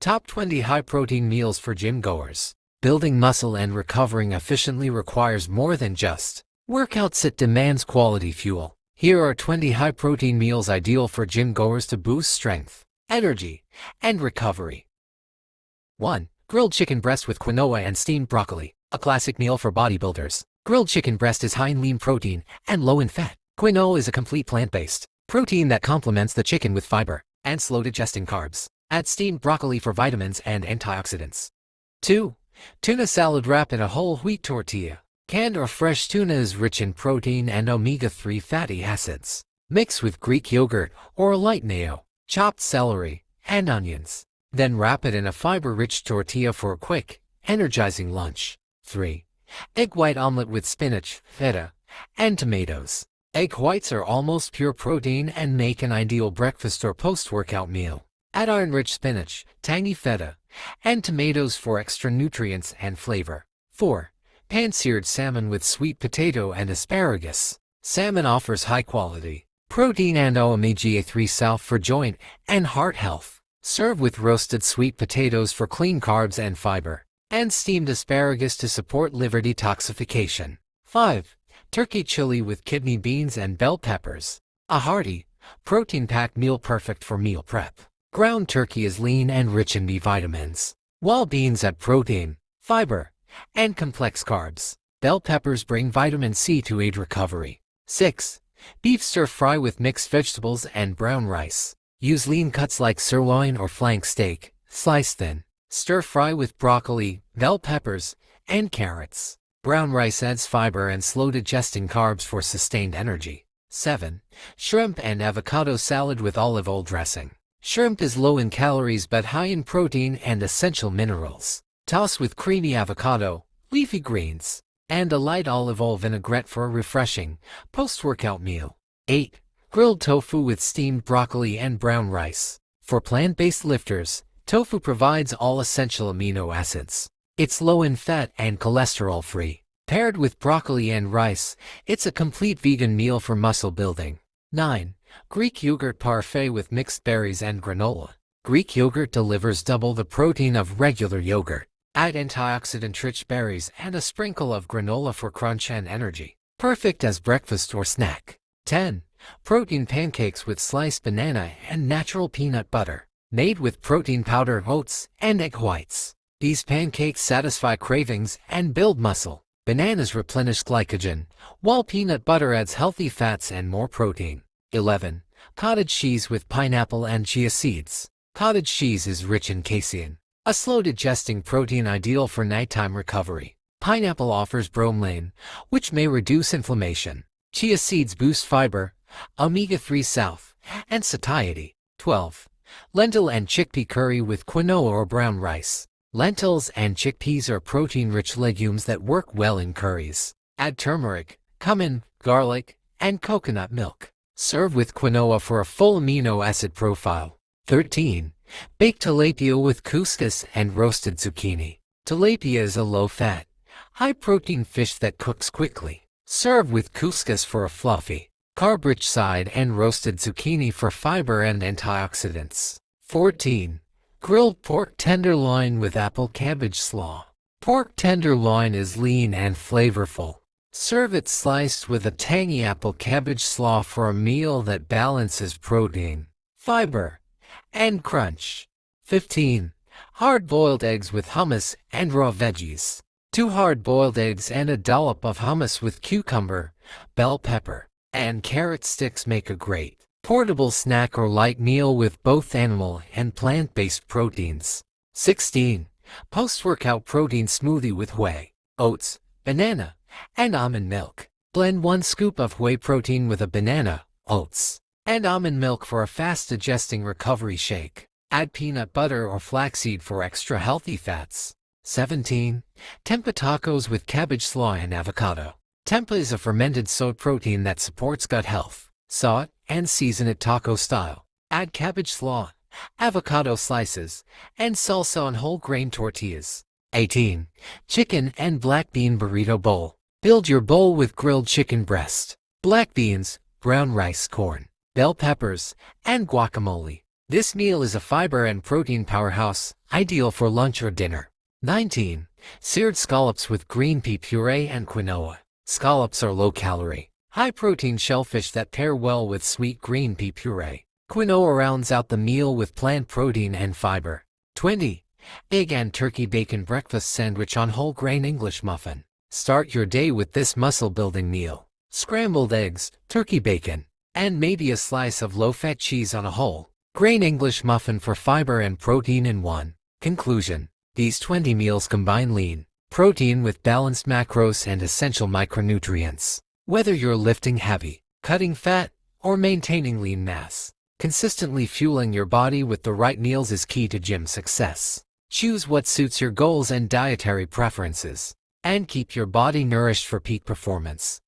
Top 20 high-protein meals for gym goers. Building muscle and recovering efficiently requires more than just workouts. It demands quality fuel. Here are 20 high-protein meals ideal for gym goers to boost strength, energy, and recovery. 1. Grilled chicken breast with quinoa and steamed broccoli. A classic meal for bodybuilders. Grilled chicken breast is high in lean protein and low in fat. Quinoa is a complete plant-based protein that complements the chicken with fiber and slow-digesting carbs. Add steamed broccoli for vitamins and antioxidants. 2. Tuna salad wrap in a whole wheat tortilla. Canned or fresh tuna is rich in protein and omega-3 fatty acids. Mix with Greek yogurt or light mayo, chopped celery, and onions. Then wrap it in a fiber-rich tortilla for a quick, energizing lunch. 3. Egg white omelet with spinach, feta, and tomatoes. Egg whites are almost pure protein and make an ideal breakfast or post-workout meal. Add iron-rich spinach, tangy feta, and tomatoes for extra nutrients and flavor. 4. Pan-seared salmon with sweet potato and asparagus. Salmon offers high-quality protein and omega-3 salve for joint and heart health. Serve with roasted sweet potatoes for clean carbs and fiber, and steamed asparagus to support liver detoxification. 5. Turkey chili with kidney beans and bell peppers. A hearty, protein-packed meal perfect for meal prep. Ground turkey is lean and rich in B vitamins, while beans add protein, fiber, and complex carbs. Bell peppers bring vitamin C to aid recovery. 6. Beef stir-fry with mixed vegetables and brown rice. Use lean cuts like sirloin or flank steak, sliced thin. Stir-fry with broccoli, bell peppers, and carrots. Brown rice adds fiber and slow-digesting carbs for sustained energy. 7. Shrimp and avocado salad with olive oil dressing. Shrimp is low in calories but high in protein and essential minerals. Toss with creamy avocado, leafy greens, and a light olive oil vinaigrette for a refreshing post-workout meal. 8. Grilled tofu with steamed broccoli and brown rice. For plant-based lifters, tofu provides all essential amino acids. It's low in fat and cholesterol-free. Paired with broccoli and rice, it's a complete vegan meal for muscle building. 9. Greek yogurt parfait with mixed berries and granola. Greek yogurt delivers double the protein of regular yogurt. Add antioxidant-rich berries and a sprinkle of granola for crunch and energy. Perfect as breakfast or snack. 10. Protein pancakes with sliced banana and natural peanut butter. Made with protein powder, oats, and egg whites. These pancakes satisfy cravings and build muscle. Bananas replenish glycogen, while peanut butter adds healthy fats and more protein. 11. Cottage cheese with pineapple and chia seeds. Cottage cheese is rich in casein, a slow-digesting protein ideal for nighttime recovery. Pineapple offers bromelain, which may reduce inflammation. Chia seeds boost fiber, omega-3 salve, and satiety. 12. Lentil and chickpea curry with quinoa or brown rice. Lentils and chickpeas are protein-rich legumes that work well in curries. Add turmeric, cumin, garlic, and coconut milk. Serve with quinoa for a full amino acid profile. 13. Baked tilapia with couscous and roasted zucchini. Tilapia is a low-fat, high-protein fish that cooks quickly. Serve with couscous for a fluffy, carb-rich side and roasted zucchini for fiber and antioxidants. 14. Grilled pork tenderloin with apple cabbage slaw. Pork tenderloin is lean and flavorful. Serve it sliced with a tangy apple cabbage slaw for a meal that balances protein, fiber, and crunch. 15. Hard-boiled eggs with hummus and raw veggies. 2 hard-boiled eggs and a dollop of hummus with cucumber, bell pepper, and carrot sticks make a great portable snack or light meal with both animal and plant-based proteins. 16. Post-workout protein smoothie with whey, oats, banana, and almond milk. Blend 1 scoop of whey protein with a banana, oats, and almond milk for a fast-digesting recovery shake. Add peanut butter or flaxseed for extra healthy fats. 17. Tempeh tacos with cabbage slaw and avocado. Tempeh is a fermented soy protein that supports gut health. Saw it and season it taco style. Add cabbage slaw, avocado slices, and salsa on whole grain tortillas. 18. Chicken and black bean burrito bowl. Build your bowl with grilled chicken breast, black beans, brown rice, corn, bell peppers, and guacamole. This meal is a fiber and protein powerhouse, Ideal for lunch or dinner. 19. Seared scallops with green pea puree and quinoa. Scallops are low-calorie, high-protein shellfish that pair well with sweet green pea puree. Quinoa rounds out the meal with plant protein and fiber. 20. Egg and turkey bacon breakfast sandwich on whole grain English muffin. Start your day with this muscle-building meal. Scrambled eggs, turkey bacon, and maybe a slice of low-fat cheese on a whole grain English muffin for fiber and protein in one. Conclusion. These 20 meals combine lean protein with balanced macros and essential micronutrients. Whether you're lifting heavy, cutting fat, or maintaining lean mass, consistently fueling your body with the right meals is key to gym success. Choose what suits your goals and dietary preferences, and keep your body nourished for peak performance.